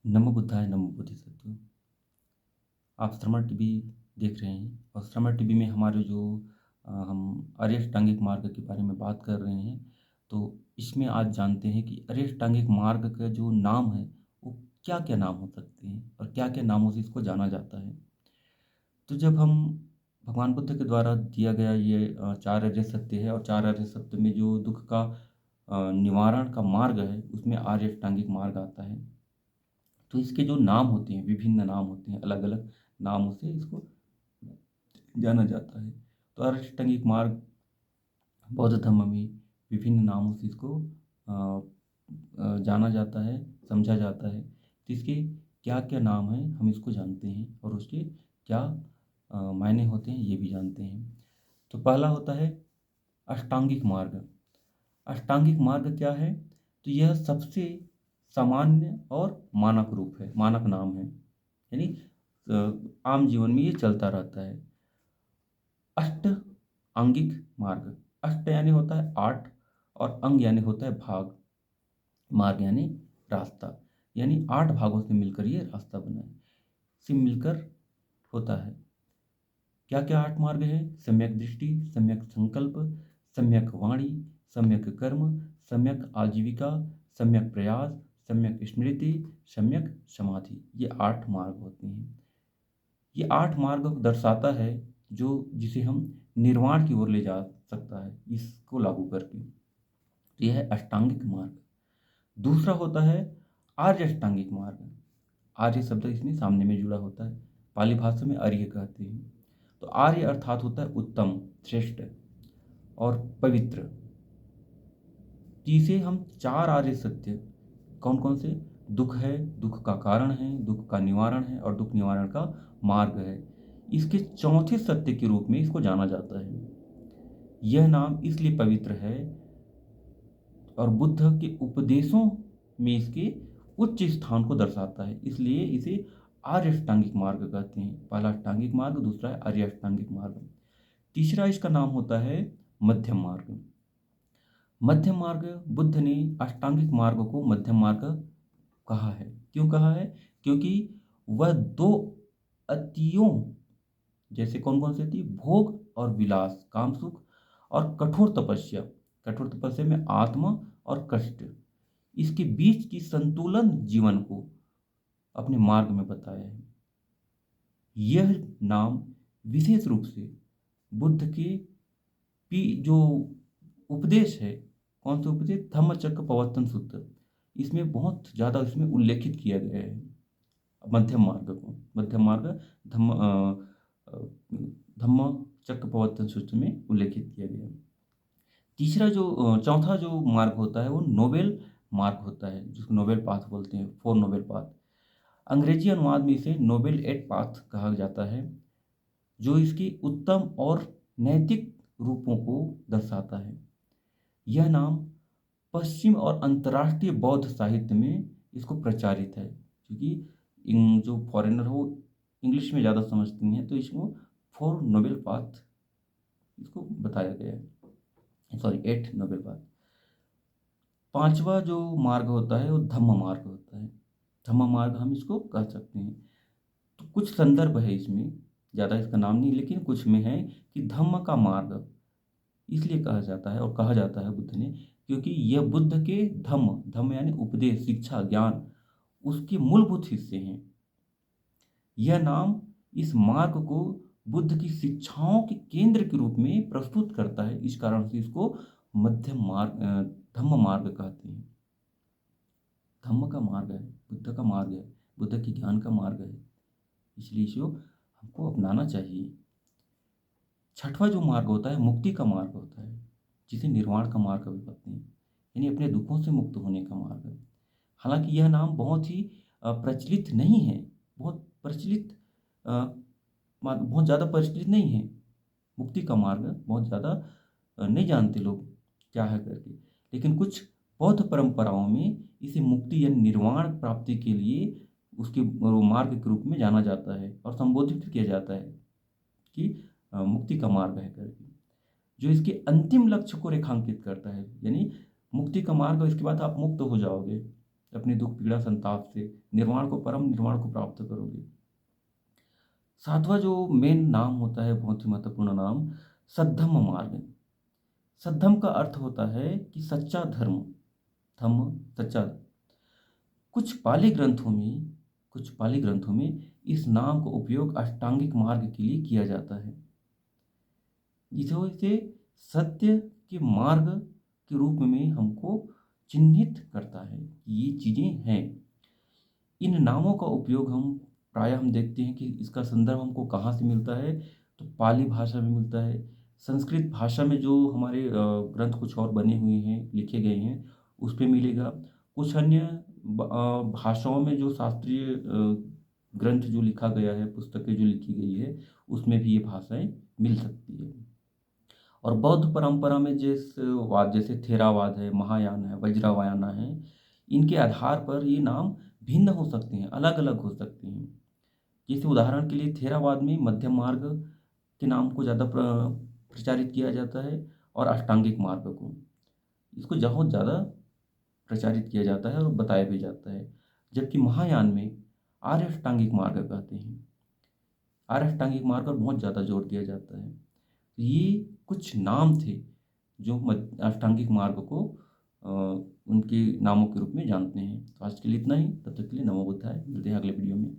नमो बुद्धाय नमो बोधिसत्व। आप श्रवण टीवी देख रहे हैं और श्रवण टीवी में हमारे जो हम आर्य अष्टांगिक मार्ग के बारे में बात कर रहे हैं। तो इसमें आज जानते हैं कि आर्य अष्टांगिक मार्ग का जो नाम है वो क्या क्या नाम हो सकते हैं और क्या क्या नामों से इसको जाना जाता है। तो जब हम भगवान बुद्ध के द्वारा दिया गया ये चार आर्य सत्य है और चार आर्य सत्य में जो दुख का निवारण का मार्ग है उसमें आर्य अष्टांगिक मार्ग आता है। तो इसके जो नाम होते हैं, विभिन्न नाम होते हैं, अलग अलग नामों से इसको जाना जाता है। तो अष्टांगिक मार्ग बौद्ध धर्म में विभिन्न नामों से इसको जाना जाता है, समझा जाता है। तो इसके क्या क्या नाम हैं हम इसको जानते हैं और उसके क्या मायने होते हैं ये भी जानते हैं। तो पहला होता है अष्टांगिक मार्ग। अष्टांगिक मार्ग क्या है? तो यह सबसे सामान्य और मानक रूप है, मानक नाम है, यानी आम जीवन में ये चलता रहता है। अष्ट आंगिक मार्ग, अष्ट यानी होता है आठ और अंग यानी होता है भाग, मार्ग यानी रास्ता, यानी आठ भागों से मिलकर ये रास्ता बना है, से मिलकर होता है। क्या क्या आठ मार्ग है? सम्यक दृष्टि, सम्यक संकल्प, सम्यक वाणी, सम्यक कर्म, सम्यक आजीविका, सम्यक प्रयास, सम्यक स्मृति, सम्यक समाधि। ये आठ मार्ग होते हैं। ये आठ मार्ग दर्शाता है जो जिसे हम निर्वाण की ओर ले जा सकता है इसको लागू करके। तो यह है अष्टांगिक मार्ग। दूसरा होता है आर्य अष्टांगिक मार्ग। आर्य शब्द इसमें सामने में जुड़ा होता है, पाली भाषा में आर्य कहते हैं। तो आर्य अर्थात होता है उत्तम, श्रेष्ठ और पवित्र। जिसे हम चार आर्य सत्य कौन कौन से? दुख है, दुख का कारण है, दुख का निवारण है और दुख निवारण का मार्ग है। इसके चौथे सत्य के रूप में इसको जाना जाता है। यह नाम इसलिए पवित्र है और बुद्ध के उपदेशों में इसके उच्च स्थान को दर्शाता है, इसलिए इसे आर्य अष्टांगिक मार्ग कहते हैं। पहला अष्टांगिक मार्ग, दूसरा है आर्य अष्टांगिक मार्ग। तीसरा इसका नाम होता है मध्यम मार्ग। मध्यम मार्ग, बुद्ध ने अष्टांगिक मार्ग को मध्यम मार्ग कहा है। क्यों कहा है? क्योंकि वह दो अतियों, जैसे कौन कौन सी थी? भोग और विलास, काम सुख और कठोर तपस्या, कठोर तपस्या में आत्मा और कष्ट, इसके बीच की संतुलन जीवन को अपने मार्ग में बताया है। यह नाम विशेष रूप से बुद्ध के जो उपदेश है, कौन से उपदेश? धम्मचक्र प्रवर्तन सूत्र, इसमें बहुत ज़्यादा इसमें उल्लेखित किया गया है मध्यम मार्ग को। मध्यम मार्ग धम्म धम्मचक्र प्रवर्तन सूत्र में उल्लेखित किया गया है। तीसरा जो चौथा जो मार्ग होता है वो नोबेल मार्ग होता है, जिसको नोबेल पाथ बोलते हैं, फोर नोबेल पाथ। अंग्रेजी अनुवाद में इसे नोबेल एट पाथ कहा जाता है, जो इसकी उत्तम और नैतिक रूपों को दर्शाता है। यह नाम पश्चिम और अंतर्राष्ट्रीय बौद्ध साहित्य में इसको प्रचारित है, क्योंकि इन जो फॉरेनर हो इंग्लिश में ज़्यादा समझते हैं, तो इसको फोर नोबेल पाथ इसको बताया गया है, सॉरी 8 नोबेल पाथ। पांचवा जो मार्ग होता है वो धम्म मार्ग होता है। धम्म मार्ग हम इसको कह सकते हैं। तो कुछ संदर्भ है इसमें, ज़्यादा इसका नाम नहीं, लेकिन कुछ में है कि धम्म का मार्ग इसलिए कहा जाता है और कहा जाता है बुद्ध ने, क्योंकि यह बुद्ध के धम्म, धम्म यानी उपदेश, शिक्षा, ज्ञान, उसके मूलभूत हिस्से हैं। यह नाम इस मार्ग को बुद्ध की शिक्षाओं के केंद्र के रूप में प्रस्तुत करता है, इस कारण से इसको मध्यम मार्ग धम्म मार्ग कहते हैं। धम्म का मार्ग है, बुद्ध का मार्ग है, बुद्ध के ज्ञान का मार्ग है, इसलिए इसको हमको अपनाना चाहिए। छठवां जो मार्ग होता है मुक्ति का मार्ग होता है, जिसे निर्वाण का मार्ग भी कहते हैं, यानी अपने दुखों से मुक्त होने का मार्ग है। हालांकि यह नाम बहुत ही प्रचलित नहीं है, बहुत प्रचलित अ, मार्ग बहुत ज़्यादा प्रचलित नहीं है। मुक्ति का मार्ग बहुत ज़्यादा नहीं जानते लोग क्या है करके, लेकिन कुछ बौद्ध परंपराओं में इसे मुक्ति या निर्वाण प्राप्ति के लिए उसके मार्ग के रूप में जाना जाता है और संबोधित किया जाता है कि मुक्ति का मार्ग है करके, जो इसके अंतिम लक्ष्य को रेखांकित करता है। यानी मुक्ति का मार्ग, इसके बाद आप मुक्त हो जाओगे, अपनी दुख पीड़ा संताप से निर्वाण को, परम निर्वाण को प्राप्त करोगे। सातवां जो मेन नाम होता है, बहुत ही महत्वपूर्ण नाम, सद्धम्म मार्ग। सद्धम का अर्थ होता है कि सच्चा धर्म, धम्म सच्चा। कुछ पाली ग्रंथों में कुछ पाली ग्रंथों में इस नाम का उपयोग अष्टांगिक मार्ग के लिए किया जाता है। इसे सत्य के मार्ग के रूप में हमको चिन्हित करता है कि ये चीज़ें हैं। इन नामों का उपयोग हम देखते हैं कि इसका संदर्भ हमको कहाँ से मिलता है, तो पाली भाषा में मिलता है। संस्कृत भाषा में जो हमारे ग्रंथ कुछ और बने हुए हैं, लिखे गए हैं, उस पे मिलेगा। कुछ अन्य भाषाओं में जो शास्त्रीय ग्रंथ जो लिखा गया है, पुस्तकें जो लिखी गई है, उसमें भी ये भाषाएं मिल सकती है। और बौद्ध परंपरा में जैसे थेरावाद है, महायान है, वज्रवायाना है, इनके आधार पर ये नाम भिन्न हो सकते हैं, अलग अलग हो सकते हैं। जैसे उदाहरण के लिए थेरावाद में मध्यम मार्ग के नाम को ज़्यादा प्रचारित किया जाता है, और अष्टांगिक मार्ग को, इसको बहुत ज़्यादा प्रचारित किया जाता है और बताया भी जाता है। जबकि महायान में आर्य अष्टांगिक मार्ग कहते हैं, आर्य अष्टांगिक मार्ग पर बहुत ज़्यादा जोर दिया जाता है। ये कुछ नाम थे जो अष्टांगिक मार्ग को उनके नामों के रूप में जानते हैं। तो आज के लिए इतना ही, तब तक के लिए नमो बुद्धाय। मिलते हैं अगले वीडियो में।